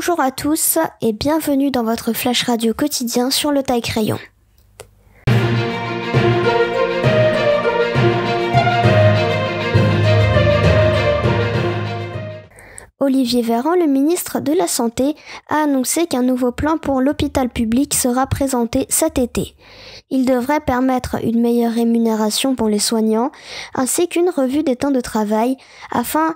Bonjour à tous et bienvenue dans votre flash radio quotidien sur le taille-crayon. Olivier Véran, le ministre de la Santé, a annoncé qu'un nouveau plan pour l'hôpital public sera présenté cet été. Il devrait permettre une meilleure rémunération pour les soignants, ainsi qu'une revue des temps de travail, afin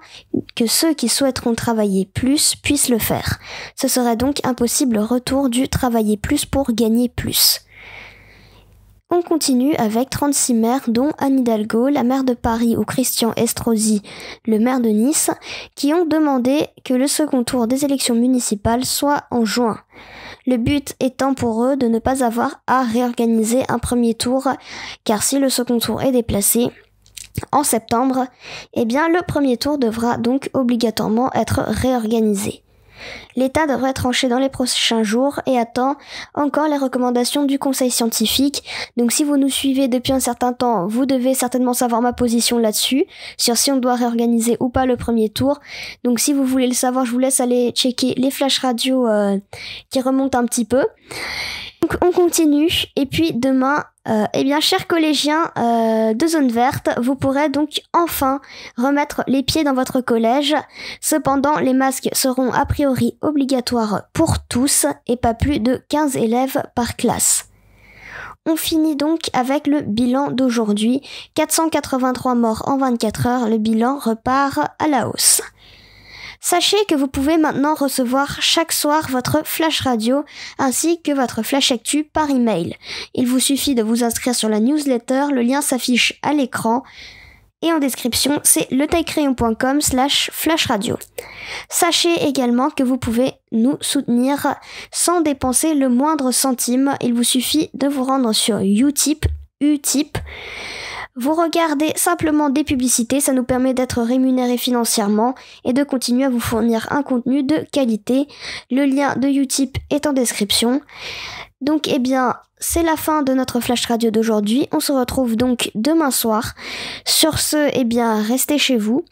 que ceux qui souhaiteront travailler plus puissent le faire. Ce serait donc un possible retour du travailler plus pour gagner plus. On continue avec 36 maires, dont Anne Hidalgo, la maire de Paris, ou Christian Estrosi, le maire de Nice, qui ont demandé que le second tour des élections municipales soit en juin. Le but étant pour eux de ne pas avoir à réorganiser un premier tour, car si le second tour est déplacé en septembre, eh bien le premier tour devra donc obligatoirement être réorganisé. L'État devrait trancher dans les prochains jours et attend encore les recommandations du conseil scientifique. Donc si vous nous suivez depuis un certain temps, vous devez certainement savoir ma position là-dessus, sur si on doit réorganiser ou pas le premier tour. Donc si vous voulez le savoir, je vous laisse aller checker les flash radio qui remontent un petit peu. Donc on continue, et puis demain, chers collégiens de zone verte, vous pourrez donc enfin remettre les pieds dans votre collège. Cependant, les masques seront a priori obligatoires pour tous et pas plus de 15 élèves par classe. On finit donc avec le bilan d'aujourd'hui. 483 morts en 24 heures, le bilan repart à la hausse. Sachez que vous pouvez maintenant recevoir chaque soir votre flash radio ainsi que votre flash actu par email. Il vous suffit de vous inscrire sur la newsletter, le lien s'affiche à l'écran et en description c'est letaillecrayon.com/flashradio. Sachez également que vous pouvez nous soutenir sans dépenser le moindre centime. Il vous suffit de vous rendre sur Utip. Vous regardez simplement des publicités, ça nous permet d'être rémunérés financièrement et de continuer à vous fournir un contenu de qualité. Le lien de Utip est en description. Donc c'est la fin de notre flash radio d'aujourd'hui. On se retrouve donc demain soir. Sur ce, restez chez vous,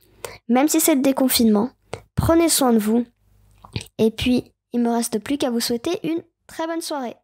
même si c'est le déconfinement. Prenez soin de vous. Et puis, il me reste plus qu'à vous souhaiter une très bonne soirée.